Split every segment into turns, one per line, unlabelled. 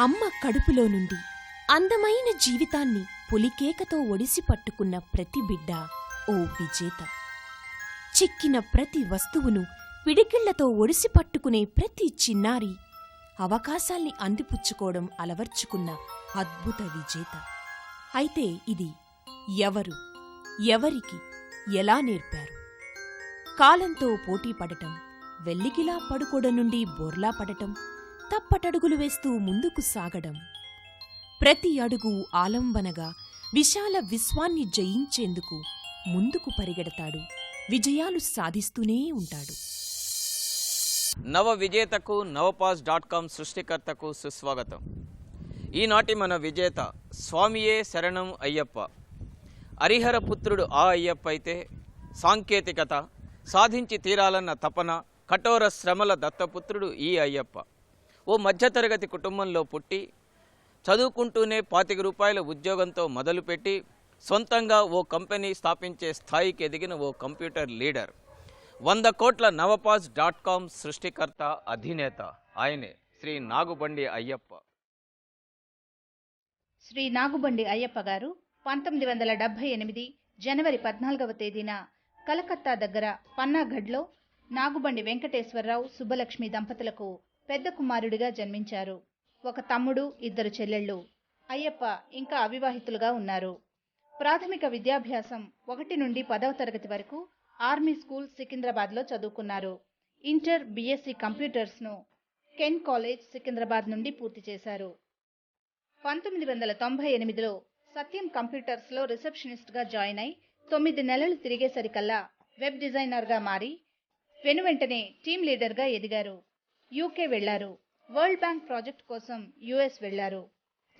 అమ్మ కడుపులో నుండి అందమైన జీవితాన్ని పులికేకతో ఒడిసి పట్టుకున్న ప్రతి బిడ్డ ఓ విజేత. చిక్కిన ప్రతి వస్తువును పిడికిళ్లతో ఒడిసి పట్టుకునే ప్రతి చిన్నారి అవకాశాల్ని అందిపుచ్చుకోవడం అలవర్చుకున్న అద్భుత విజేత. అయితే ఇది ఎవరు, ఎవరికి, ఎలా నేర్పారు? కాలంతో పోటీ పడటం, వెల్లికిలా పడుకోవడం నుండి బోర్లా పడటం, తప్పటడుగులు వేస్తూ ముందుకు సాగడం, ప్రతి అడుగు ఆలంబనగా విశాల విశ్వాన్ని జయించేందుకు ముందుకు పరిగెడతాడు, విజయాలు సాధిస్తూనే ఉంటాడు.
నవ విజేతకు నవపాస్.com సృష్టికర్తకు సుస్వాగతం. ఈనాటి మన విజేత స్వామియే శరణం అయ్యప్ప. హరిహర పుత్రుడు ఆ అయ్యప్ప అయితే సాంకేతికత సాధించి తీరాలన్న తపన, కఠోర శ్రమల దత్తపుత్రుడు ఈ అయ్యప్ప. ఓ మధ్యతరగతి కుటుంబంలో పుట్టి చదువుకుంటూనే 25 రూపాయల ఉద్యోగంతో మొదలుపెట్టి సొంతంగా ఓ కంపెనీ స్థాపించే స్థాయికి ఎదిగిన ఓ కంప్యూటర్ లీడర్, 100 కోట్ల నవపాస్.com సృష్టికర్త, అధినేత ఆయనే శ్రీ నాగుబండి అయ్యప్ప.
శ్రీ నాగుబండి అయ్యప్ప గారు 1978 జనవరి 14వ తేదీన కలకత్తా దగ్గర పన్నాగఢ్లో నాగుబండి వెంకటేశ్వరరావు, సుబ్బలక్ష్మి దంపతులకు పెద్ద కుమారుడిగా జన్మించారు. ఒక తమ్ముడు, 2 చెల్లెళ్ళు. అయ్యప్ప ఇంకా అవివాహితులుగా ఉన్నారు. ప్రాథమిక విద్యాభ్యాసం 1 నుండి 10వ తరగతి వరకు ఆర్మీ స్కూల్ సికింద్రాబాద్లో చదువుకున్నారు. ఇంటర్ బీఎస్సీ కంప్యూటర్స్ను కెన్ కాలేజ్ సికింద్రాబాద్ నుండి పూర్తి చేశారు. 1998లో సత్యం కంప్యూటర్స్లో రిసెప్షనిస్ట్గా జాయిన్ అయి 9 నెలలు తిరిగేసరికల్లా వెబ్ డిజైనర్గా మారి వెనువెంటనే టీమ్ లీడర్గా ఎదిగారు. యూకే వెళ్లారు. వరల్డ్ బ్యాంక్ ప్రాజెక్ట్ కోసం యుఎస్ వెళ్లారు.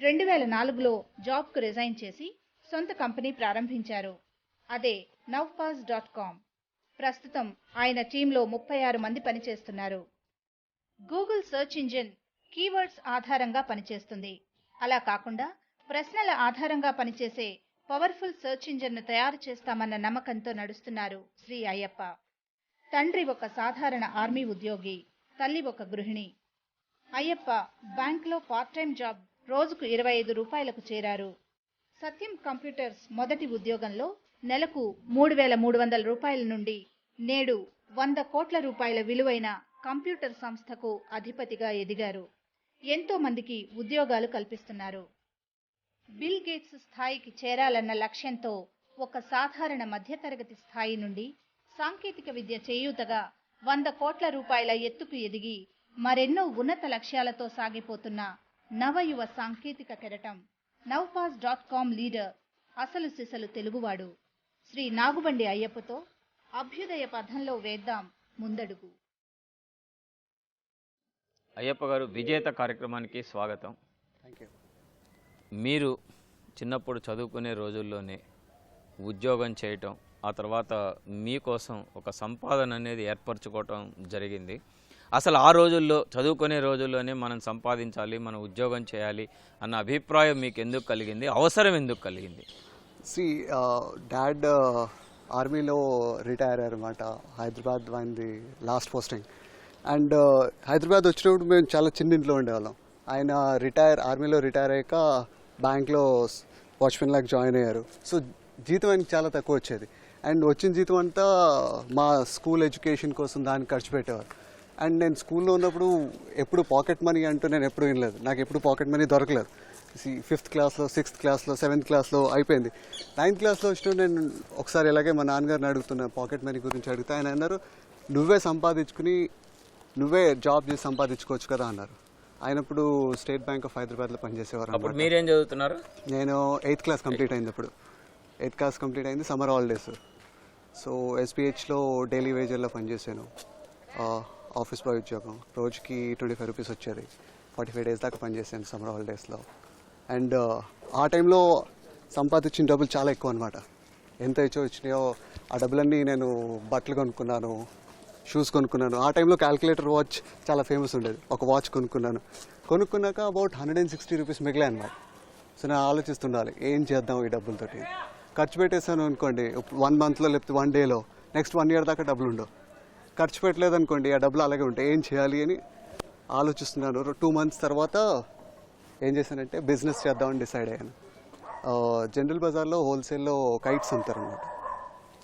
2004లో జాబ్కు రిజైన్ చేసి సొంత కంపెనీ ప్రారంభించారు. అదే నవపాస్.com. ప్రస్తుతం ఆయన టీంలో 36 మంది పనిచేస్తున్నారు. గూగుల్ సెర్చ్ ఇంజిన్ కీవర్డ్స్ ఆధారంగా పనిచేస్తుంది. అలా కాకుండా ప్రశ్నల ఆధారంగా పనిచేసే పవర్ఫుల్ సెర్చ్ ఇంజిన్ను తయారు చేస్తామన్న నమ్మకంతో నడుస్తున్నారు శ్రీ అయ్యప్ప. తండ్రి ఒక సాధారణ ఆర్మీ ఉద్యోగి, తల్లి ఒక గృహిణి. అయ్యప్ప బ్యాంక్లో పార్ట్ టైం జాబ్ రోజుకు 25 రూపాయలకు చేరారు. సత్యం కంప్యూటర్స్ మొదటి ఉద్యోగంలో నెలకు 3,300 రూపాయల నుండి నేడు 100 కోట్ల రూపాయల విలువైన కంప్యూటర్ సంస్థకు అధిపతిగా ఎదిగారు. ఎంతో మందికి ఉద్యోగాలు కల్పిస్తున్నారు. బిల్ గేట్స్ స్థాయికి చేరాలన్న లక్ష్యంతో ఒక సాధారణ మధ్యతరగతి స్థాయి నుండి సాంకేతిక విద్య చేయూతగా 100 కోట్ల రూపాయల ఎత్తుకు ఎదిగి మరెన్నో ఉన్నత లక్ష్యాలతో సాగిపోతున్న నవయువ సాంకేతిక కెరటం నవపాస్.com లీడర్, అసలు సిసలు తెలుగువాడు శ్రీ నాగుబండి అయ్యప్పతో అభ్యుదయ పథంలో వేద్దాం ముందడుగు.
అయ్యప్ప గారు, విజేత కార్యక్రమానికి స్వాగతం. మీరు చిన్నప్పుడు చదువుకునే రోజుల్లోనే ఉద్యోగం చేయటం, ఆ తర్వాత మీకోసం ఒక సంపాదన అనేది ఏర్పరచుకోవటం జరిగింది. అసలు ఆ రోజుల్లో, చదువుకునే రోజుల్లోనే మనం సంపాదించాలి, మనం ఉద్యోగం చేయాలి అన్న అభిప్రాయం మీకు ఎందుకు కలిగింది? అవసరం ఎందుకు కలిగింది?
డాడ్ ఆర్మీలో రిటైర్ అయ్యారన్నమాట. హైదరాబాద్ ఆయనది లాస్ట్ పోస్టింగ్. అండ్ హైదరాబాద్ వచ్చినప్పుడు మేము చాలా చిన్న ఇంట్లో ఉండేవాళ్ళం. ఆయన ఆర్మీలో రిటైర్ అయ్యాక బ్యాంక్లో వాచ్మెన్ లాగా జాయిన్ అయ్యారు. సో జీతం ఆయనకి చాలా తక్కువ వచ్చేది. అండ్ వచ్చిన జీతం అంతా మా స్కూల్ ఎడ్యుకేషన్ కోసం దానికి ఖర్చు పెట్టేవారు. అండ్ నేను స్కూల్లో ఉన్నప్పుడు ఎప్పుడు పాకెట్ మనీ అంటూ నేను ఎప్పుడు వినలేదు. నాకు ఎప్పుడు పాకెట్ మనీ దొరకలేదు. 5th క్లాస్లో, 6th క్లాస్లో, 7th క్లాస్లో అయిపోయింది. 9th క్లాస్లో వచ్చినప్పుడు నేను ఒకసారి ఇలాగే మా నాన్నగారిని అడుగుతున్నా, పాకెట్ మనీ గురించి అడిగితే ఆయన అన్నారు, నువ్వే సంపాదించుకుని నువ్వే జాబ్ చేసి సంపాదించుకోవచ్చు కదా అన్నారు. ఆయనప్పుడు స్టేట్ బ్యాంక్ ఆఫ్ హైదరాబాద్లో పనిచేసేవారు.
అప్పుడు మీరేం చదువుతున్నారు?
నేను 8th క్లాస్ కంప్లీట్ అయింది. అప్పుడు 8th క్లాస్ కంప్లీట్ అయింది, సమ్మర్ హాలిడేస్. సో ఎస్పీహెచ్లో డైలీ వేజర్లో పనిచేశాను. ఆఫీస్ బాయ్ ఉద్యోగం, రోజుకి 25 రూపీస్ వచ్చేది. 45 డేస్ దాకా పనిచేశాను సమ్మర్ హాలిడేస్లో. అండ్ ఆ టైంలో సంపాదించిన డబ్బులు చాలా ఎక్కువ అనమాట. ఎంత వచ్చినాయో ఆ డబ్బులన్నీ నేను బట్టలు కొనుక్కున్నాను, షూస్ కొనుక్కున్నాను. ఆ టైంలో క్యాల్కులేటర్ వాచ్ చాలా ఫేమస్ ఉండేది. ఒక వాచ్ కొనుక్కున్నాక అబౌట్ 160 రూపీస్ మిగిలాయి అనమాట. సో నేను ఆలోచిస్తుండాలి ఏం చేద్దాం ఈ డబ్బులతోటి. ఖర్చు పెట్టేశాను అనుకోండి 1 మంత్లో లేకపోతే 1 డేలో, నెక్స్ట్ 1 ఇయర్ దాకా డబ్బులు ఉండవు. ఖర్చు పెట్టలేదు అనుకోండి, ఆ డబ్బులు అలాగే ఉంటాయి. ఏం చేయాలి అని ఆలోచిస్తున్నాను. 2 మంత్స్ తర్వాత ఏం చేశానంటే బిజినెస్ చేద్దామని డిసైడ్ అయ్యాను. జనరల్ బజార్లో హోల్సేల్లో కైట్స్ అమ్ముతారనమాట.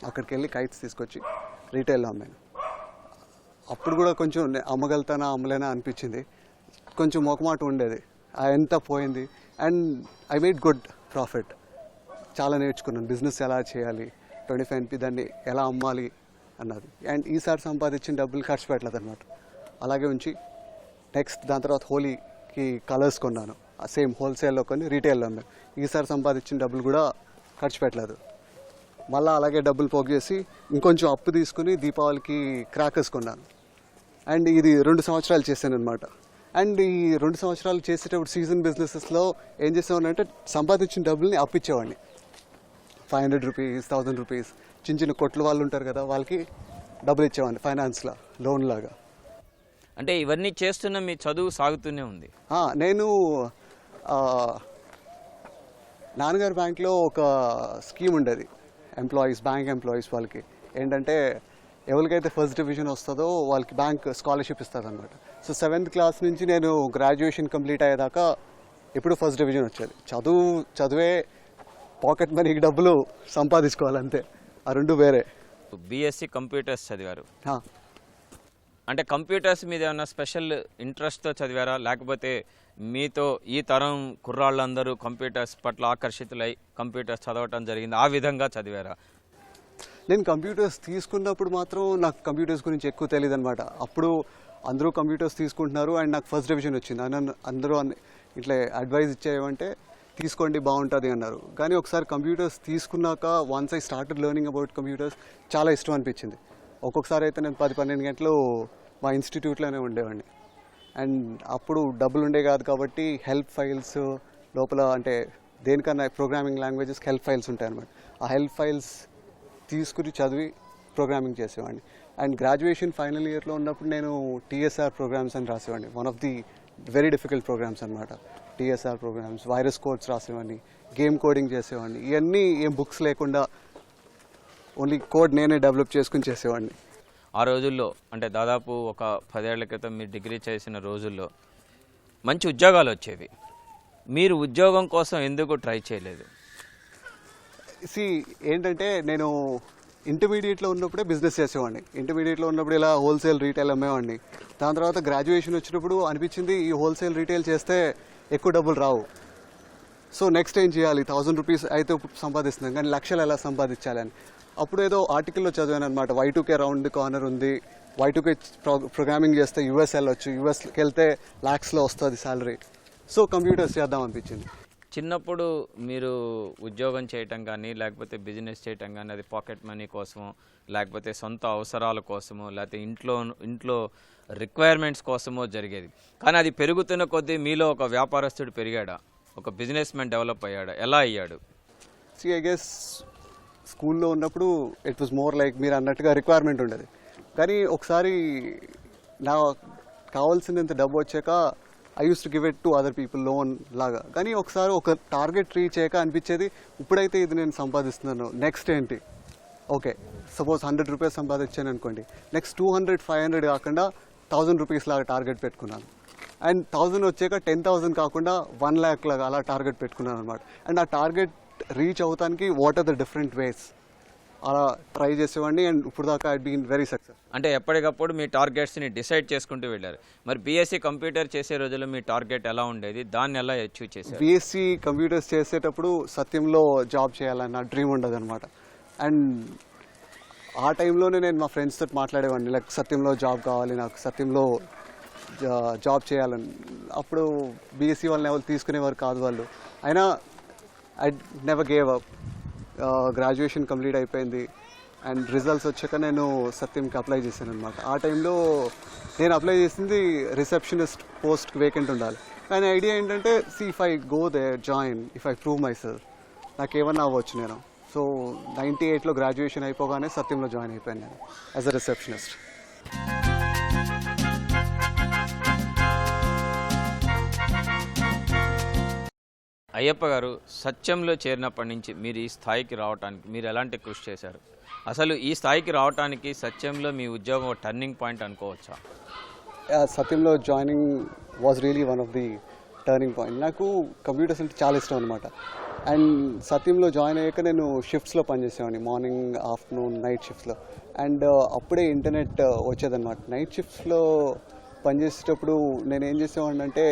అక్కడికి వెళ్ళి కైట్స్ తీసుకొచ్చి రీటైల్లో అమ్మాను. అప్పుడు కూడా కొంచెం అమ్మగలుగుతానా అమ్మలేనా అనిపించింది, కొంచెం మొకమాట ఉండేది, ఎంత పోయింది. And I made good profit. చాలా నేర్చుకున్నాను బిజినెస్ ఎలా చేయాలి, 25 NP దాన్ని ఎలా అమ్మాలి అన్నది. అండ్ ఈసారి సంపాదించిన డబ్బులు ఖర్చు పెట్టలేదు అనమాట, అలాగే ఉంచి నెక్స్ట్ దాని తర్వాత హోలీకి కలర్స్ కొన్నాను, సేమ్ హోల్సేల్లో కొని రీటైల్లో అమ్మాను. ఈసారి సంపాదించిన డబ్బులు కూడా ఖర్చు పెట్టలేదు, మళ్ళీ అలాగే డబ్బులు పోగు చేసి ఇంకొంచెం అప్పు తీసుకుని దీపావళికి క్రాకర్స్ కొన్నాను. అండ్ ఇది 2 సంవత్సరాలు చేశాను అనమాట. అండ్ ఈ 2 సంవత్సరాలు చేసేటప్పుడు సీజన్ బిజినెసెస్లో ఏం చేసేవాడిని, సంపాదించిన డబ్బుల్ని అప్పిచ్చేవాడిని. 500 రూపీస్, 1000 రూపీస్, చిన్న చిన్న కొట్ల వాళ్ళు ఉంటారు కదా, వాళ్ళకి డబ్బులు ఇచ్చేవాడిని ఫైనాన్స్లో, లోన్ లాగా.
అంటే ఇవన్నీ చేస్తున్న మీ చదువు సాగుతూనే ఉంది.
నేను నాన్నగారి బ్యాంక్లో ఒక స్కీమ్ ఉండేది, బ్యాంక్ ఎంప్లాయీస్ వాళ్ళకి. ఏంటంటే ఎవరికైతే ఫస్ట్ డివిజన్ వస్తుందో వాళ్ళకి బ్యాంక్ స్కాలర్షిప్ ఇస్తుంది అనమాట. సో 7th క్లాస్ నుంచి నేను గ్రాడ్యుయేషన్ కంప్లీట్ అయ్యేదాకా ఎప్పుడు ఫస్ట్ డివిజన్ వచ్చేది. చదువే పాకెట్ మనీకి డబ్బులు సంపాదించుకోవాలంతే, ఆ రెండు వేరే.
బీఎస్సీ కంప్యూటర్స్ చదివారు. అంటే కంప్యూటర్స్ మీద ఏమైనా స్పెషల్ ఇంట్రెస్ట్తో చదివారా, లేకపోతే మీతో ఈ తరం కుర్రాళ్ళందరూ కంప్యూటర్స్ పట్ల ఆకర్షితులై కంప్యూటర్స్ చదవటం జరిగింది, ఆ విధంగా చదివారా?
నేను కంప్యూటర్స్ తీసుకున్నప్పుడు మాత్రం నాకు కంప్యూటర్స్ గురించి ఎక్కువ తెలియదు అనమాట. అప్పుడు అందరూ కంప్యూటర్స్ తీసుకుంటున్నారు అండ్ నాకు ఫస్ట్ డివిజన్ వచ్చింది. అందరూ ఇట్లా అడ్వైజ్ ఇచ్చేయమంటే తీసుకోండి బాగుంటుంది అన్నారు. కానీ ఒకసారి కంప్యూటర్స్ తీసుకున్నాక once I started learning about computers చాలా ఇష్టం అనిపించింది. ఒక్కొక్కసారి అయితే నేను 10-12 గంటలు మా ఇన్స్టిట్యూట్లోనే ఉండేవాడిని. అండ్ అప్పుడు డబ్బులు ఉండే కాదు కాబట్టి హెల్ప్ ఫైల్స్ లోపల, అంటే దేనికన్నా ప్రోగ్రామింగ్ లాంగ్వేజెస్కి హెల్ప్ ఫైల్స్ ఉంటాయి అన్నమాట. ఆ హెల్ప్ ఫైల్స్ తీసుకుని చదివి ప్రోగ్రామింగ్ చేసేవాడిని. అండ్ గ్రాడ్యుయేషన్ ఫైనల్ ఇయర్లో ఉన్నప్పుడు నేను TSR ప్రోగ్రామ్స్ అని రాసేవాడిని. One of the very difficult programs అనమాట. TSR ప్రోగ్రామ్స్, వైరస్ కోడ్స్ రాసేవాడిని, గేమ్ కోడింగ్ చేసేవాడిని. ఇవన్నీ ఏం బుక్స్ లేకుండా ఓన్లీ కోడ్ నేనే డెవలప్ చేసుకుని చేసేవాడిని.
ఆ రోజుల్లో అంటే దాదాపు ఒక 10 ఏళ్ల క్రితం మీరు డిగ్రీ చేసిన రోజుల్లో మంచి ఉద్యోగాలు వచ్చేవి. మీరు ఉద్యోగం కోసం ఎందుకు ట్రై చేయలేదు?
ఏంటంటే నేను ఇంటర్మీడియట్లో ఉన్నప్పుడే బిజినెస్ చేసేవాడిని. ఇంటర్మీడియట్లో ఉన్నప్పుడు ఇలా హోల్సేల్ రీటైల్ అమ్మేవాడిని. దాని తర్వాత గ్రాడ్యుయేషన్ వచ్చినప్పుడు అనిపించింది ఈ హోల్సేల్ రీటైల్ చేస్తే ఎక్కువ డబ్బులు రావు. సో నెక్స్ట్ ఏం చేయాలి, 1000 రూపీస్ అయితే సంపాదిస్తున్నాం కానీ లక్షలు ఎలా సంపాదించాలని. అప్పుడు ఏదో ఆర్టికల్లో చదివాను అనమాట, Y2K రౌండ్ కార్నర్ ఉంది, Y2K ప్రోగ్రామింగ్ చేస్తే US వెళ్ళొచ్చు, USకి వెళ్తే లాక్స్లో వస్తుంది శాలరీ. సో కంప్యూటర్స్ చేద్దాం అనిపించింది.
చిన్నప్పుడు మీరు ఉద్యోగం చేయటం కానీ లేకపోతే బిజినెస్ చేయటం కానీ అది పాకెట్ మనీ కోసమో లేకపోతే సొంత అవసరాల కోసమో లేకపోతే ఇంట్లో రిక్వైర్మెంట్స్ కోసమో జరిగేది. కానీ అది పెరుగుతున్న కొద్దీ మీలో ఒక వ్యాపారస్తుడు పెరిగాడా, ఒక బిజినెస్ మ్యాన్ డెవలప్ అయ్యాడా, ఎలా అయ్యాడు?
ఐ గెస్ స్కూల్లో ఉన్నప్పుడు ఇట్ వాజ్ మోర్ లైక్ మీరు అన్నట్టుగా రిక్వైర్మెంట్ ఉండేది. కానీ ఒకసారి నా కావాల్సినంత డబ్బు వచ్చాక I use to give it to other people loan లాగా. కానీ ఒకసారి ఒక టార్గెట్ రీచ్ అయ్యాక అనిపించేది ఇప్పుడైతే ఇది నేను సంపాదిస్తున్నాను, నెక్స్ట్ ఏంటి? ఓకే, సపోజ్ 100 రూపీస్ సంపాదించాను అనుకోండి, నెక్స్ట్ 200, 500 కాకుండా 1000 రూపీస్ లాగా టార్గెట్ పెట్టుకున్నాను. అండ్ 1000 వచ్చాక 10,000 కాకుండా 1 lakh లాగా అలా టార్గెట్ పెట్టుకున్నాను అనమాట. అండ్ ఆ టార్గెట్ రీచ్ అవడానికి what are the different ways అలా ట్రై చేసేవాడిని. అండ్ ఇప్పుడు దాకా ఐ బీన్ వెరీ సక్సెస్.
అంటే ఎప్పటికప్పుడు మీ టార్గెట్స్ని డిసైడ్ చేసుకుంటూ వెళ్ళారు. మరి బీఎస్సీ కంప్యూటర్ చేసే రోజుల్లో మీ టార్గెట్ ఎలా ఉండేది, దాన్ని ఎలా అచీవ్ చేశారు?
బీఎస్సీ కంప్యూటర్స్ చేసేటప్పుడు సత్యంలో జాబ్ చేయాలన్న డ్రీమ్ ఉండదు అనమాట. అండ్ ఆ టైంలోనే నేను మా ఫ్రెండ్స్తో మాట్లాడేవాడిని, లైక్ సత్యంలో జాబ్ కావాలి, నాకు సత్యంలో జాబ్ చేయాలని. అప్పుడు బీఎస్సీ వాళ్ళని ఎవరు తీసుకునేవారు కాదు వాళ్ళు. అయినా I never gave up. Graduation complete అయిపోయింది అండ్ రిజల్ట్స్ వచ్చాక నేను సత్యంకి అప్లై చేశాను అనమాట. ఆ టైంలో నేను అప్లై చేసింది రిసెప్షనిస్ట్ పోస్ట్కి వేకెంట్ ఉండాలి. కానీ ఐడియా ఏంటంటే if I go there join, if I prove myself, నాకేమన్నా అవ్వచ్చు నేను. సో 98లో గ్రాడ్యుయేషన్ అయిపోగానే సత్యంలో జాయిన్ అయిపోయాను నేను యాజ్ అ రిసెప్షనిస్ట్.
అయ్యప్ప గారు, సత్యంలో చేరినప్పటి నుంచి మీరు ఈ స్థాయికి రావడానికి మీరు ఎలాంటి కృషి చేశారు? అసలు ఈ స్థాయికి రావడానికి సత్యంలో మీ ఉద్యోగం టర్నింగ్ పాయింట్ అనుకోవచ్చా?
సత్యంలో joining was really one of the turning point. నాకు కంప్యూటర్స్ అంటే చాలా ఇష్టం అనమాట. అండ్ సత్యంలో జాయిన్ అయ్యాక నేను షిఫ్ట్స్లో పనిచేసేవాడిని, మార్నింగ్, ఆఫ్టర్నూన్, నైట్ షిఫ్ట్స్లో. అండ్ అప్పుడే ఇంటర్నెట్ వచ్చేదన్నమాట. నైట్ షిఫ్ట్స్లో పనిచేసేటప్పుడు నేను ఏం చేసేవాడిని అంటే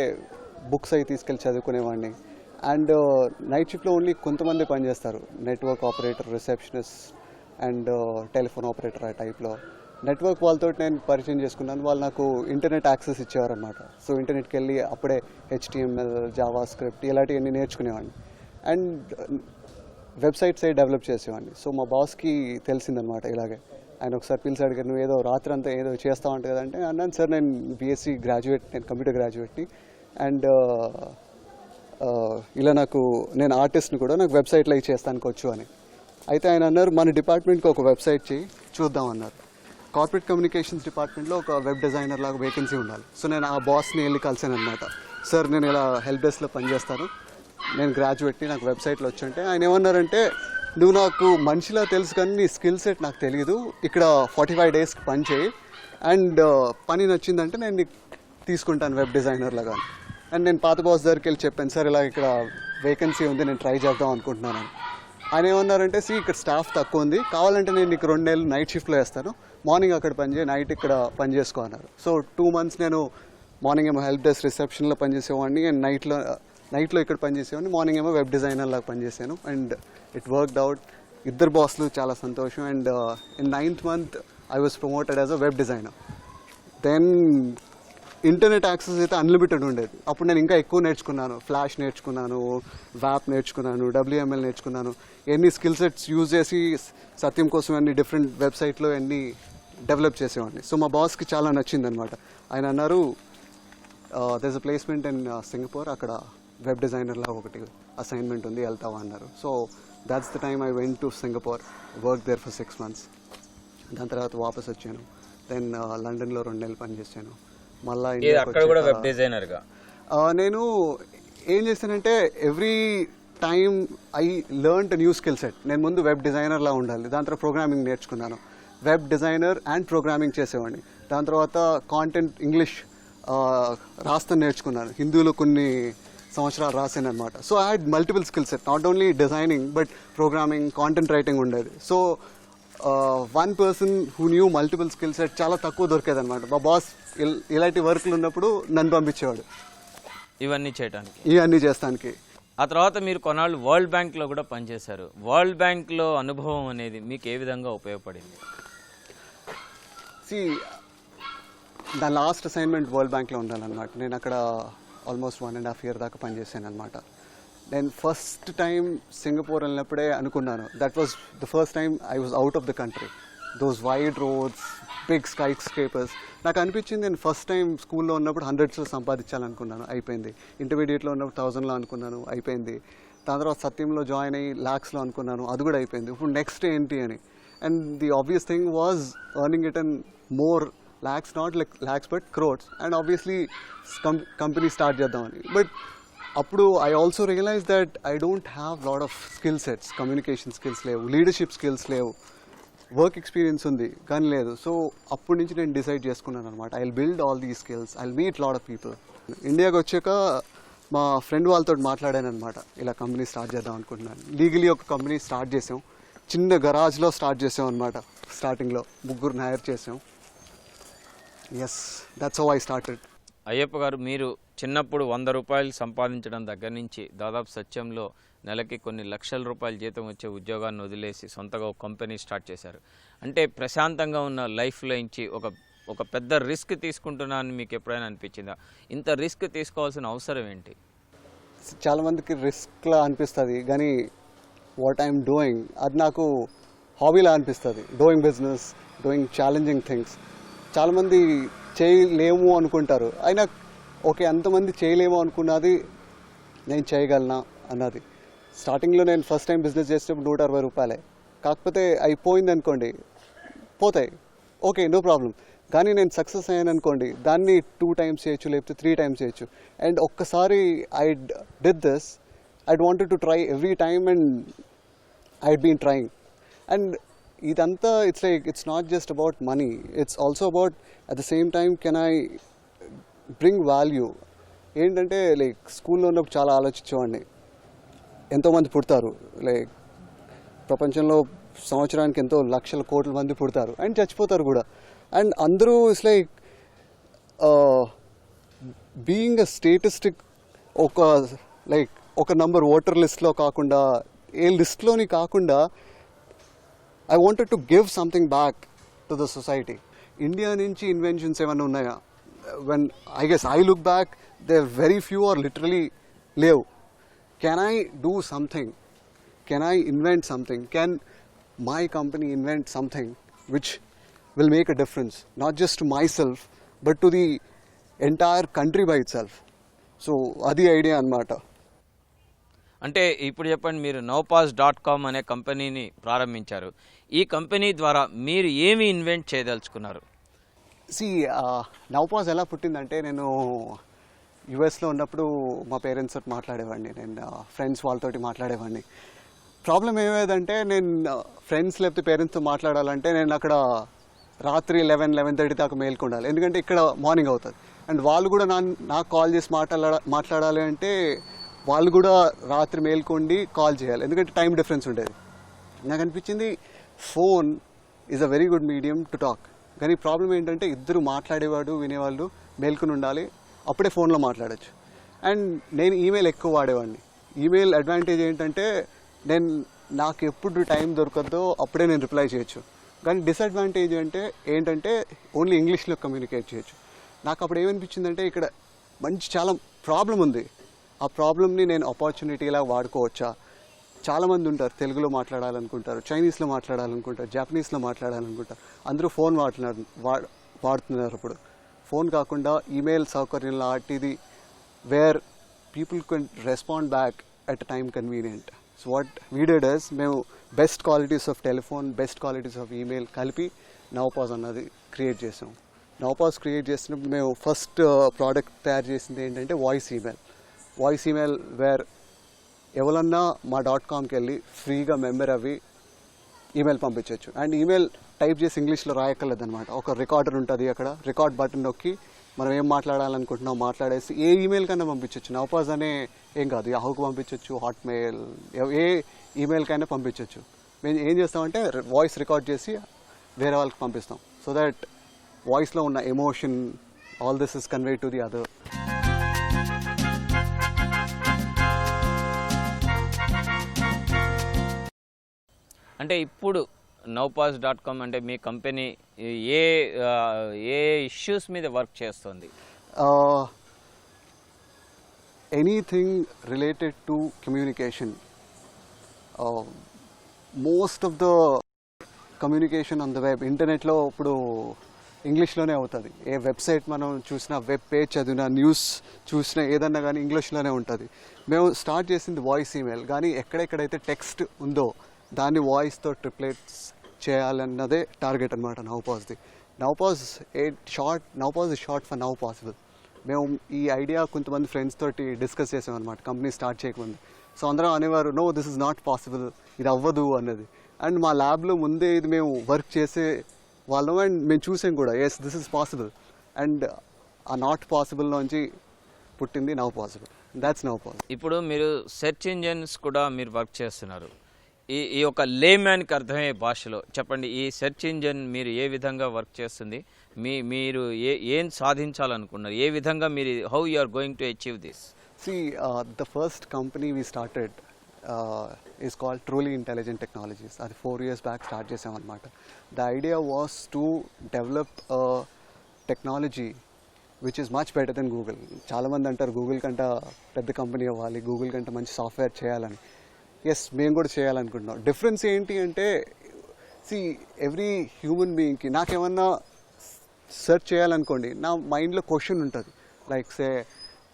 బుక్స్ అవి తీసుకెళ్ళి చదువుకునేవాడిని. అండ్ నైట్ షిఫ్ట్లో ఓన్లీ కొంతమంది పనిచేస్తారు, network operator, receptionist and telephone operator ఆ టైప్లో. నెట్వర్క్ వాళ్ళతో నేను పరిచయం చేసుకున్నాను. వాళ్ళు నాకు ఇంటర్నెట్ యాక్సెస్ ఇచ్చేవారనమాట. సో ఇంటర్నెట్కి వెళ్ళి అప్పుడే HTML, జావా స్క్రిప్ట్ ఇలాంటివన్నీ నేర్చుకునేవాడిని. అండ్ వెబ్సైట్స్ అవి డెవలప్ చేసేవాడిని. సో మా బాస్కి తెలిసిందనమాట ఇలాగే. ఆయన ఒకసారి పిలిచి అడిగారు, నువ్వు ఏదో రాత్రి అంతా ఏదో చేస్తావు అంటే కదంటే, అన్నాను సార్ నేను BSc గ్రాడ్యుయేట్, నేను కంప్యూటర్ గ్రాడ్యుయేట్ని. అండ్ ఇలా నేను ఆర్టిస్ట్ని కూడా, నాకు వెబ్సైట్లో అవి చేస్తానికి వచ్చు అని. అయితే ఆయన అన్నారు, మన డిపార్ట్మెంట్కి ఒక వెబ్సైట్ చేయి చూద్దాం అన్నారు. కార్పొరేట్ కమ్యూనికేషన్స్ డిపార్ట్మెంట్లో ఒక వెబ్ డిజైనర్ లాగా వేకెన్సీ ఉండాలి. సో నేను ఆ బాస్ని వెళ్ళి కలిసాను అనమాట. సార్ నేను ఇలా హెల్ప్ డెస్క్లో పనిచేస్తాను, నేను గ్రాడ్యుయేట్ని, నాకు వెబ్సైట్లో వచ్చుంటే ఆయన ఏమన్నారంటే, నువ్వు నాకు మనిషిలా తెలుసు కానీ నీ స్కిల్ సెట్ నాకు తెలియదు, ఇక్కడ 45 డేస్కి పని చేయి, అండ్ పని నచ్చిందంటే నేను నీకు తీసుకుంటాను వెబ్ డిజైనర్ లాగా. అండ్ నేను పాత బాస్ దగ్గరికి వెళ్ళి చెప్పాను, సార్ ఇలా ఇక్కడ వేకెన్సీ ఉంది, నేను ట్రై చేద్దాం అనుకుంటున్నాను. ఆయన ఏమన్నారంటే, ఇక్కడ స్టాఫ్ తక్కువ ఉంది, కావాలంటే నేను నీకు 2 నెలలు నైట్ షిఫ్ట్లో వేస్తాను, మార్నింగ్ అక్కడ పని చేయి, నైట్ ఇక్కడ పని చేసుకో అన్నారు. సో 2 months నేను మార్నింగ్ ఏమో హెల్ప్ డెస్క్ రిసెప్షన్లో పనిచేసేవాడిని, అండ్ నైట్లో ఇక్కడ పనిచేసేవాడిని, మార్నింగ్ ఏమో వెబ్ డిజైనర్ లాగా పనిచేసాను. And it worked out. ఇద్దరు బాస్లు చాలా సంతోషం. And in 9th month I was promoted as a web designer. Then internet access అయితే అన్లిమిటెడ్ ఉండేది. అప్పుడు నేను ఇంకా ఎక్కువ నేర్చుకున్నాను. ఫ్లాష్ నేర్చుకున్నాను, వ్యాప్ నేర్చుకున్నాను, WML నేర్చుకున్నాను. ఎన్ని స్కిల్ సెట్స్ యూజ్ చేసి సత్యం కోసం అన్ని డిఫరెంట్ వెబ్సైట్లో అన్ని డెవలప్ చేసేవాడిని. సో మా బాస్కి చాలా నచ్చిందనమాట. ఆయన అన్నారు, there is a placement in Singapore, అక్కడ వెబ్ డిజైనర్లా ఒకటి అసైన్మెంట్ ఉంది, వెళ్తావా అన్నారు. So that's the time I went to Singapore, work there for 6 months. దాని తర్వాత వాపస్ వచ్చాను. దెన్ లండన్లో 2 నెలలు పనిచేసాను. మళ్ళీ నేను ఏం చేస్తానంటే, every time I learn new skill set. నేను ముందు వెబ్ డిజైనర్లా ఉండాలి, దాని తర్వాత ప్రోగ్రామింగ్ నేర్చుకున్నాను. వెబ్ డిజైనర్ అండ్ ప్రోగ్రామింగ్ చేసేవాడిని. దాని తర్వాత కాంటెంట్ ఇంగ్లీష్ రాస్తాను నేర్చుకున్నాను. హిందీలో కొన్ని సంవత్సరాలు రాసాను అనమాట. So I had multiple skill set, not only designing but programming, content writing ఉండేది. So one person who knew multiple skill set చాలా తక్కువ దొరికేది అనమాట. మా బాస్ ఇలాంటి వర్క్లు ఉన్నప్పుడు నన్ను పంపించేవాడు ఇవన్నీ చేస్తానికి.
ఆ తర్వాత మీరు కొన్నాళ్ళు వరల్డ్ బ్యాంక్లో కూడా పనిచేశారు. వరల్డ్ బ్యాంక్లో అనుభవం అనేది మీకు ఏ విధంగా ఉపయోగపడింది?
నా లాస్ట్ అసైన్మెంట్ వరల్డ్ బ్యాంక్లో ఉండాలన్నమాట. నేను అక్కడ ఆల్మోస్ట్ 1.5 years దాకా పనిచేశాను అనమాట. నేను ఫస్ట్ టైం సింగపూర్ వెళ్ళినప్పుడే అనుకున్నాను, that was the first time I was out of the country. Those wide roads, big skyscrapers. నాకు అనిపించింది, నేను ఫస్ట్ టైం స్కూల్లో ఉన్నప్పుడు 100s సంపాదించాలనుకున్నాను, అయిపోయింది. ఇంటర్మీడియట్లో ఉన్నప్పుడు 1000లో అనుకున్నాను, అయిపోయింది. దాని తర్వాత సత్యంలో జాయిన్ అయ్యి lakhsలో అనుకున్నాను, అది కూడా అయిపోయింది. ఇప్పుడు నెక్స్ట్ ఏంటి అని. And the obvious thing was earning it in more lakhs, not like lakhs but crores. And obviously company start చేద్దామని. బట్ అప్పుడు I also realize that I don't have lot of skill sets. Communication skills లేవు, leadership skills లేవు, work experience ఉంది కానీ లేదు. So అప్పటి నుంచి నేను డిసైడ్ చేసుకున్నాను అనమాట, I will build all these skills, I will meet lot of people. ఇండియాకి వచ్చాక మా ఫ్రెండ్ వాళ్ళతో మాట్లాడాను అనమాట, ఇలా కంపెనీ స్టార్ట్ చేద్దాం అనుకుంటున్నాను. లీగలీ ఒక కంపెనీ స్టార్ట్ చేసాం, చిన్న గరాజ్లో స్టార్ట్ చేసాం అనమాట. స్టార్టింగ్లో 3 హైర్ చేసాం. Yes, that's how I started.
Ayyappa garu, మీరు చిన్నప్పుడు 100 రూపాయలు సంపాదించడం దగ్గర నుంచి దాదాపు సత్యంలో నెలకి కొన్ని లక్షల రూపాయల జీతం వచ్చే ఉద్యోగాన్ని వదిలేసి సొంతగా ఒక కంపెనీ స్టార్ట్ చేశారు. అంటే ప్రశాంతంగా ఉన్న లైఫ్లో నుంచి ఒక పెద్ద రిస్క్ తీసుకుంటున్నాను మీకు ఎప్పుడైనా అనిపించిందా? ఇంత రిస్క్ తీసుకోవాల్సిన అవసరం ఏంటి?
చాలామందికి రిస్క్లా అనిపిస్తుంది, కానీ వాట్ ఐఎమ్ డూయింగ్ అది నాకు హాబీలా అనిపిస్తుంది. Doing business, doing challenging things. చాలామంది చేయలేము అనుకుంటారు, అయినా ఓకే అంతమంది చేయలేము అనుకున్నది నేను చేయగలనా అన్నది. స్టార్టింగ్లో నేను ఫస్ట్ టైం బిజినెస్ చేసేటప్పుడు 160 రూపాయలే, కాకపోతే అయిపోయింది అనుకోండి, పోతాయి, ఓకే నో ప్రాబ్లం. కానీ నేను సక్సెస్ అయ్యాను అనుకోండి, దాన్ని 2 times చేయొచ్చు, లేకపోతే 3 times చేయొచ్చు. అండ్ ఒక్కసారి I did this, I wanted to try every time and I been trying. And ఇదంతా it's not just about money, it's also about at the same time can I bring value. ఏంటంటే like స్కూల్లో ఉన్నప్పుడు చాలా ఆలోచించేవాడిని, ఎంతోమంది పుడతారు, like ప్రపంచంలో సంవత్సరానికి ఎంతో లక్షల కోట్ల మంది పుడతారు అండ్ చచ్చిపోతారు కూడా. అండ్ అందరూ ఇట్స్ లైక్ బీయింగ్ అ స్టేటిస్టిక్, ఒక లైక్ ఒక నంబర్ ఓటర్ లిస్ట్లో కాకుండా, ఏ లిస్ట్లోని కాకుండా I wanted to give something back to the society. India నుంచి ఇన్వెన్షన్స్ ఏమైనా ఉన్నాయా? When I guess I look back, they very few are literally లేవు. Can I do something? Can I invent something? Can my company invent something which will make a difference, not just to myself, but to the entire country by itself? So, adi idea anamata.
అంటే ఇప్పుడు చెప్పండి, మీరు nowpass.com అనే కంపెనీని ప్రారంభించారు. ఈ company ద్వారా మీరు ఏమి ఇన్వెంట్ చేయదలుచుకున్నారు?
See, నౌపాస్ ఎలా పుట్టిందంటే, నేను యుఎస్లో ఉన్నప్పుడు మా పేరెంట్స్ తోటి మాట్లాడేవాడిని, నేను ఫ్రెండ్స్ వాళ్ళతోటి మాట్లాడేవాడిని. ప్రాబ్లం ఏమేదంటే, నేను ఫ్రెండ్స్ లేకపోతే పేరెంట్స్తో మాట్లాడాలంటే నేను అక్కడ రాత్రి 11-11:30 దాకా మేల్కొండాలి, ఎందుకంటే ఇక్కడ మార్నింగ్ అవుతుంది. అండ్ వాళ్ళు కూడా నాకు కాల్ చేసి మాట్లాడాలి అంటే వాళ్ళు కూడా రాత్రి మేల్కొండి కాల్ చేయాలి, ఎందుకంటే టైం డిఫరెన్స్ ఉండేది. నాకు అనిపించింది phone is a very good medium to talk, కానీ ప్రాబ్లం ఏంటంటే ఇద్దరు మాట్లాడేవాడు వినేవాళ్ళు మేల్కొని ఉండాలి, అప్పుడే ఫోన్లో మాట్లాడచ్చు. అండ్ నేను ఈమెయిల్ ఎక్కువ వాడేవాడిని. ఈమెయిల్ అడ్వాంటేజ్ ఏంటంటే, నాకు ఎప్పుడు టైం దొరకద్దో అప్పుడే నేను రిప్లై చేయొచ్చు. కానీ డిసడ్వాంటేజ్ ఏంటంటే ఓన్లీ ఇంగ్లీష్లో కమ్యూనికేట్ చేయొచ్చు. నాకు అప్పుడు ఏమనిపించిందంటే, ఇక్కడ చాలా ప్రాబ్లం ఉంది, ఆ ప్రాబ్లమ్ని నేను ఆపర్చునిటీలా వాడుకోవచ్చా? చాలామంది ఉంటారు తెలుగులో మాట్లాడాలనుకుంటారు, చైనీస్లో మాట్లాడాలనుకుంటారు, జపనీస్లో మాట్లాడాలనుకుంటారు, అందరూ ఫోన్ వాడుతున్నారు. ఇప్పుడు ఫోన్ కాకుండా ఈమెయిల్ సౌకర్యం లాంటిది, where people can respond back at a time convenient. So what we did is, మేము best qualities of telephone, best qualities of email కలిపి నౌపాస్ అన్నది క్రియేట్ చేసాం. నౌపాస్ క్రియేట్ చేసినప్పుడు మేము ఫస్ట్ ప్రోడక్ట్ తయారు చేసింది ఏంటంటే వాయిస్ ఈమెయిల్, వేర్ ఎవరన్నా మా .comకి వెళ్ళి ఫ్రీగా మెంబర్ అవి ఈమెయిల్ పంపించవచ్చు. అండ్ ఈమెయిల్ టైప్ చేసి ఇంగ్లీష్లో రాయక్కర్లేదు అనమాట. ఒక రికార్డర్ ఉంటుంది, అక్కడ రికార్డ్ బటన్ నొక్కి మనం ఏం మాట్లాడాలనుకుంటున్నాం మాట్లాడేసి ఏ ఈమెయిల్ కన్నా పంపించవచ్చు. నౌపాస్ అనే ఏం కాదు, యాహూకి పంపించవచ్చు, హాట్మెయిల్, ఏ ఈమెయిల్ కైనా పంపించవచ్చు. మేము ఏం చేస్తామంటే వాయిస్ రికార్డ్ చేసి వేరే వాళ్ళకి పంపిస్తాం, సో దట్ వాయిస్లో ఉన్న emotion, all this is convey to the other.
అంటే ఇప్పుడు nowpass.com అంటే మీ కంపెనీ ఏ ఇష్యూస్ మీద వర్క్ చేస్తుంది?
Anything related to communication. Most of the communication on the web, ఇంటర్నెట్లో ఇప్పుడు ఇంగ్లీష్లోనే అవుతుంది. ఏ వెబ్సైట్ మనం చూసినా, వెబ్ పేజ్ చదివినా, న్యూస్ చూసినా, ఏదన్నా కానీ ఇంగ్లీష్లోనే ఉంటుంది. మేము స్టార్ట్ చేసింది వాయిస్ ఈమెయిల్, కానీ ఎక్కడెక్కడైతే టెక్స్ట్ ఉందో దాన్ని వాయిస్తో ట్రిప్లెట్స్ చేయాలన్నదే టార్గెట్ అనమాట నౌపాస్ది. Nowpas is short for now possible. మేము ఈ ఐడియా కొంతమంది ఫ్రెండ్స్ తోటి డిస్కస్ చేసామన్నమాట కంపెనీ స్టార్ట్ చేయకముందు. సో అందరం అనేవారు, no this is not possible, ఇది అవ్వదు అన్నది. అండ్ మా ల్యాబ్లో ముందే ఇది మేము వర్క్ చేసే వాళ్ళం, అండ్ మేము చూసాం కూడా, yes this is possible. And ఆ నాట్ పాసిబుల్లోంచి పుట్టింది now possible. That's now possible.
ఇప్పుడు మీరు సెర్చ్ ఇంజన్స్ కూడా మీరు వర్క్ చేస్తున్నారు. ఈ యొక్క లేమ్యాన్కి అర్థమయ్యే భాషలో చెప్పండి, ఈ సెర్చ్ ఇంజన్ మీరు ఏ విధంగా వర్క్ చేస్తుంది, మీరు ఏం సాధించాలనుకున్నారు, ఏ విధంగా మీరు, how you are going to achieve this?
See, the first company we started is called Truly Intelligent Technologies. అది 4 years back స్టార్ట్ చేసామన్నమాట. The idea was to develop a technology which is much better than Google. చాలామంది అంటారు Google కంటే పెద్ద company అవ్వాలి, Google కంటే మంచి software చేయాలని. ఎస్, మేము కూడా చేయాలనుకుంటున్నాం. డిఫరెన్స్ ఏంటి అంటే, ఎవ్రీ హ్యూమన్ బీయింగ్కి, నాకేమన్నా సెర్చ్ చేయాలనుకోండి, నా మైండ్లో క్వశ్చన్ ఉంటుంది, లైక్ సే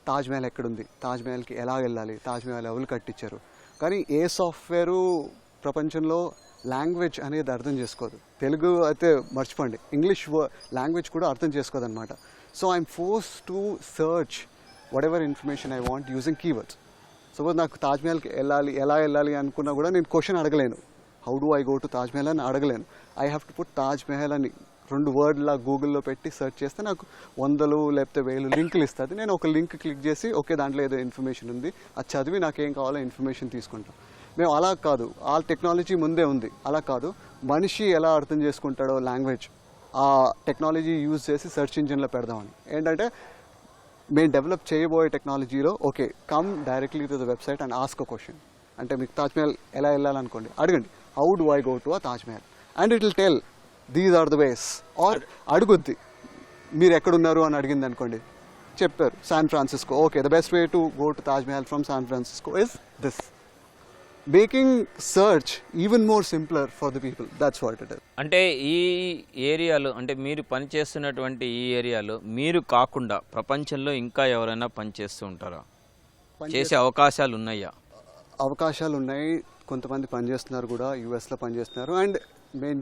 తాజ్మహల్ ఎక్కడుంది, తాజ్మహల్కి ఎలా వెళ్ళాలి, తాజ్మహల్ ఎవరు కట్టించారు. కానీ ఏ సాఫ్ట్వేరు ప్రపంచంలో లాంగ్వేజ్ అనేది అర్థం చేసుకోదు. తెలుగు అయితే మర్చిపోండి, ఇంగ్లీష్ లాంగ్వేజ్ కూడా అర్థం చేసుకోదు అనమాట. So I'm force to search whatever information I want using keywords. Suppose నాకు తాజ్మహల్కి ఎలా వెళ్ళాలి అనుకున్నా కూడా నేను క్వశ్చన్ అడగలేను, how do I go to Taj Mahal అని అడగలేను. I have to put Taj Mahal అని 2 వర్డ్లా గూగుల్లో పెట్టి సెర్చ్ చేస్తే నాకు 100 లేకపోతే 1000 లింకులు ఇస్తుంది. నేను ఒక లింక్ క్లిక్ చేసి ఓకే దాంట్లో ఏదో ఇన్ఫర్మేషన్ ఉంది, అది చదివి నాకేం కావాలో ఇన్ఫర్మేషన్ తీసుకుంటాం. మేము అలా కాదు, ఆ టెక్నాలజీ ముందే ఉంది. అలా కాదు, మనిషి ఎలా అర్థం చేసుకుంటాడో లాంగ్వేజ్, ఆ టెక్నాలజీ యూజ్ చేసి సెర్చ్ ఇంజిన్లో పెడదామని. ఏంటంటే మేము డెవలప్ చేయబోయే టెక్నాలజీలో okay come directly to the website and ask a question. అంటే మీకు తాజ్మహల్ ఎలా వెళ్ళాలనుకోండి, అడగండి how do I go to a Taj Mahal and it will tell these are the ways. Are అడుగుద్ది మీరు ఎక్కడున్నారు అని అడిగింది అనుకోండి, చెప్పారు San Francisco, okay the best way to go to Taj Mahal from San Francisco is this. Making search even more simpler for the people, that's what it is.
అంటే ఈ ఏరియాలో, అంటే మీరు పనిచేస్తున్నటువంటి ఈ ఏరియాలో మీరు కాకుండా ప్రపంచంలో ఇంకా ఎవరైనా పనిచేస్తూ ఉంటారా? చేసే అవకాశాలు ఉన్నాయా?
అవకాశాలు ఉన్నాయి, కొంతమంది పనిచేస్తున్నారు కూడా, యూఎస్లో పనిచేస్తున్నారు. అండ్ మేము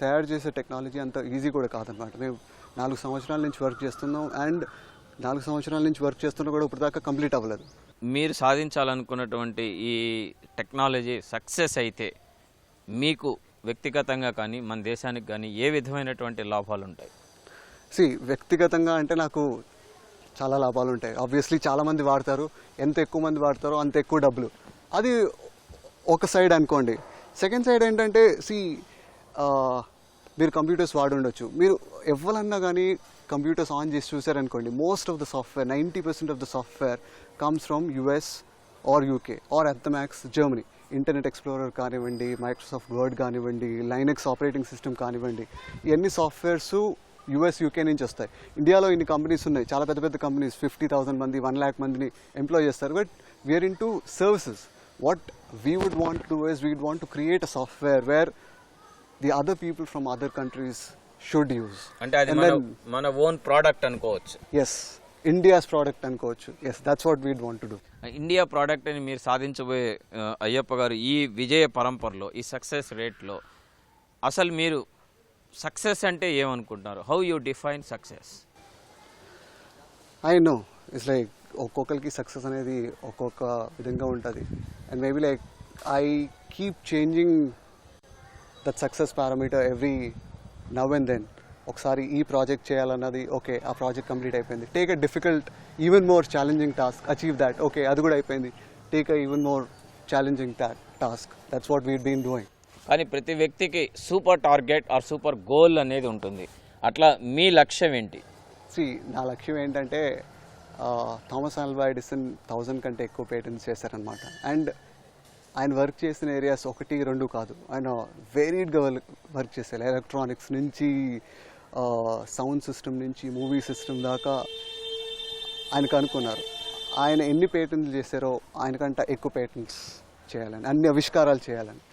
తయారు చేసే టెక్నాలజీ అంత ఈజీ కూడా కాదనమాట. మేము 4 సంవత్సరాల నుంచి వర్క్ చేస్తున్నాం, అండ్ 4 సంవత్సరాల నుంచి వర్క్ చేస్తున్నా కూడా ఇప్పుడు దాకా కంప్లీట్ అవ్వలేదు.
మీరు సాధించాలనుకున్నటువంటి ఈ టెక్నాలజీ సక్సెస్ అయితే మీకు వ్యక్తిగతంగా కానీ మన దేశానికి కానీ ఏ విధమైనటువంటి లాభాలు ఉంటాయి?
వ్యక్తిగతంగా అంటే నాకు చాలా లాభాలు ఉంటాయి. ఆబ్వియస్లీ చాలామంది వాడతారు, ఎంత ఎక్కువ మంది వాడతారో అంత ఎక్కువ డబ్బులు, అది ఒక సైడ్ అనుకోండి. సెకండ్ సైడ్ ఏంటంటే మీరు కంప్యూటర్స్ వాడి ఉండొచ్చు, మీరు ఎవరన్నా కానీ కంప్యూటర్స్ ఆన్ చేసి చూసారనుకోండి, most of the software 90% of the software comes from US or UK or at the max Germany. Internet Explorer కానివ్వండి, మైక్రోసాఫ్ట్ వర్డ్ కానివ్వండి, లైనక్స్ ఆపరేటింగ్ సిస్టమ్ కానివ్వండి, ఇవన్నీ సాఫ్ట్వేర్స్ యూఎస్ యూకే నుంచి వస్తాయి. ఇండియాలో ఇన్ని కంపెనీస్ ఉన్నాయి, చాలా పెద్ద పెద్ద కంపెనీస్, 50,000 మంది 1 lakh మందిని ఎంప్లాయ్ చేస్తారు. But we're into services. What we would want to do is we would want to create a software where the other people from other countries should use.
అంటే అది మన own product అనుకోవచ్చు.
Yes, India's product అనుకోవచ్చు. Yes, that's what we'd want to do.
India product అని మీరు సాధించబోయే అయ్యప్ప గారు ఈ విజయ పరంపరలో, ఈ సక్సెస్ రేట్లో అసలు మీరు సక్సెస్ అంటే ఏమనుకుంటున్నారు? How you define success?
I know it's like ఒక్కొక్కరికి సక్సెస్ అనేది ఒక్కొక్క విధంగా ఉంటుంది. And maybe like I keep changing that success parameter every now and then. ఒకసారి ఈ ప్రాజెక్ట్ చేయాలన్నది, ఓకే ఆ ప్రాజెక్ట్ కంప్లీట్ అయిపోయింది, take a difficult even more challenging task, achieve that, okay అది కూడా అయిపోయింది, take a even more challenging task. That's what we'd been doing.
కానీ ప్రతి వ్యక్తికి super target are super goal అనేది ఉంటుంది. అట్లా మీ లక్ష్యం ఏంటి?
నా లక్ష్యం ఏంటంటే థామస్ ఆల్వా ఎడిసన్ 1000 కంటే ఎక్కువ పేటెంట్స్ చేశారనమాట. అండ్ ఆయన వర్క్ చేసిన ఏరియాస్ 1, 2 కాదు, ఆయన వేరీడ్గా వర్క్ చేశారు. ఎలక్ట్రానిక్స్ నుంచి సౌండ్ సిస్టమ్ నుంచి మూవీ సిస్టమ్ దాకా ఆయనకు అనుకున్నారు. ఆయన ఎన్ని పేటెంట్లు చేశారో ఆయనకంటే ఎక్కువ పేటెంట్స్ చేయాలని, అన్ని ఆవిష్కారాలు చేయాలని.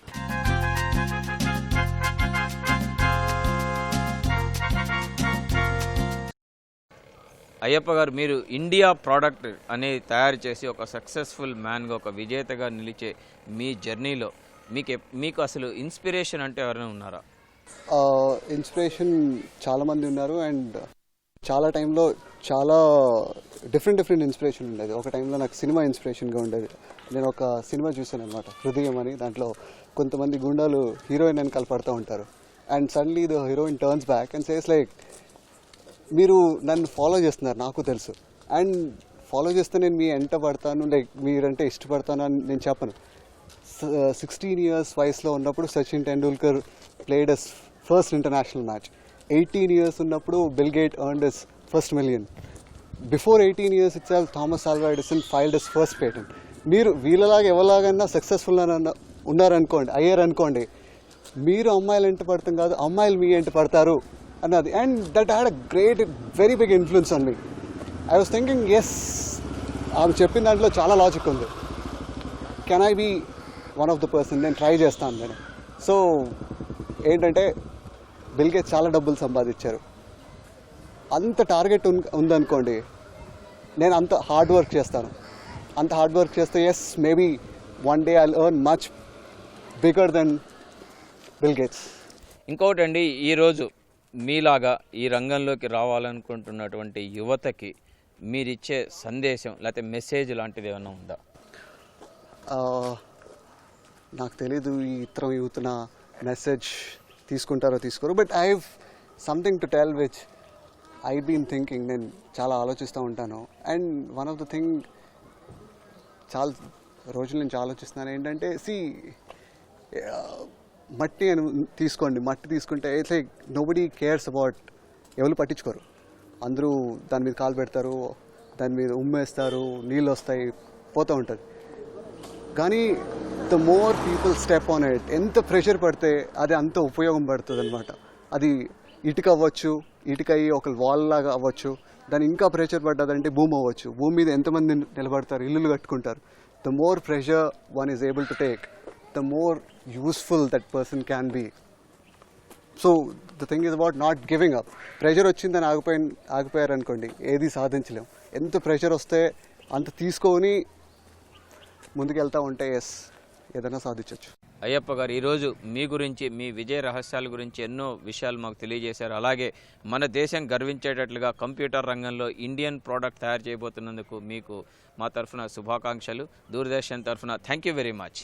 అయ్యప్ప గారు, మీరు ఇండియా ప్రోడక్ట్ అనేది తయారు చేసి ఒక సక్సెస్ఫుల్ మ్యాన్గా, ఒక విజేతగా నిలిచే మీ జర్నీలో మీకు అసలు ఇన్స్పిరేషన్ అంటే ఎవరైనా ఉన్నారా?
ఇన్స్పిరేషన్ చాలామంది ఉన్నారు. అండ్ చాలా టైంలో చాలా డిఫరెంట్ ఇన్స్పిరేషన్ ఉండేది. ఒక టైంలో నాకు సినిమా ఇన్స్పిరేషన్గా ఉండేది. నేను ఒక సినిమా చూసాను అనమాట, హృదయం అని. దాంట్లో కొంతమంది గుండాలు హీరోయిన్ అని కలపడుతూ ఉంటారు. And suddenly the heroine turns back and says like, మీరు నన్ను ఫాలో చేస్తున్నారు నాకు తెలుసు, అండ్ ఫాలో చేస్తే నేను మీ ఎంట పడతాను, లైక్ మీరంటే ఇష్టపడతాను అని నేను చెప్పను. 16 years వయసులో ఉన్నప్పుడు Sachin Tendulkar played as first international match. 18 years ఉన్నప్పుడు Bill Gate earned his first $1 million. Before 18 years itself Thomas Alva Edison filed his first patent. మీరు వీళ్ళలాగా ఎవరిలాగైనా సక్సెస్ఫుల్ అయ్యారనుకోండి, మీరు అమ్మాయిలు ఎంట పడతాం కాదు, అమ్మాయిలు మీ ఎంట పడతారు అన్నది. And that had a great very big influence on me. I was thinking yes, ఆమె చెప్పిన దాంట్లో చాలా లాజిక్ ఉంది. Can I be one of the person? నేను ట్రై చేస్తాను నేను. సో ఏంటంటే బిల్ గేట్స్ చాలా డబ్బులు సంపాదించారు. అంత టార్గెట్ ఉందనుకోండి, నేను అంత హార్డ్ వర్క్ చేస్తాను. అంత హార్డ్ వర్క్ చేస్తే yes, maybe one day I'll earn much bigger than Bill Gates.
ఇంకొకటి అండి, ఈరోజు మీలాగా ఈ రంగంలోకి రావాలనుకుంటున్నటువంటి యువతకి మీరిచ్చే సందేశం లేకపోతే మెసేజ్ లాంటిది ఏమైనా ఉందా?
నాకు తెలీదు ఈ ఇతర యూత్ నా మెసేజ్ తీసుకుంటారో తీసుకోరు. But I something to tell which I been thinking. నేను చాలా ఆలోచిస్తూ ఉంటాను. And one of the thing చాలా రోజుల నుంచి ఆలోచిస్తున్నాను ఏంటంటే, మట్టి అని తీసుకోండి, మట్టి తీసుకుంటే it's like nobody cares about, ఎవరు పట్టించుకోరు. అందరూ దాని మీద కాలు పెడతారు, దాని మీద ఉమ్మేస్తారు, నీళ్ళు వస్తాయి, పోతూ ఉంటుంది. కానీ the more people step on it, ఎంత ప్రెషర్ పడితే అది అంత ఉపయోగం పడుతుంది అనమాట. అది ఇటుక అవ్వచ్చు, ఇటుక అయ్యి ఒక వాల్ లాగా అవ్వచ్చు, దాని ఇంకా ప్రెషర్ పడ్డదంటే భూమి అవ్వచ్చు. భూమి మీద ఎంతమంది నిలబడతారు, ఇల్లులు కట్టుకుంటారు. The more pressure one is able to take, the more useful that person can be. So the thing is about not giving up. Pressure వచ్చిందని ఆగిపోయారు అనుకోండి, ఏది సాధించలేం. ఎంత ప్రెషర్ వస్తే అంత తీసుకొని ముందుకెళ్తా ఉంటే ఎస్, ఏదైనా సాధించవచ్చు.
అయ్యప్ప గారు, ఈరోజు మీ గురించి, మీ విజయ రహస్యాల గురించి ఎన్నో విషయాలు మాకు తెలియజేశారు. అలాగే మన దేశం గర్వించేటట్లుగా కంప్యూటర్ రంగంలో ఇండియన్ ప్రోడక్ట్ తయారు చేయబోతున్నందుకు మీకు మా తరఫున శుభాకాంక్షలు. దూరదర్శన్ తరఫున థ్యాంక్ యూ వెరీ మచ్.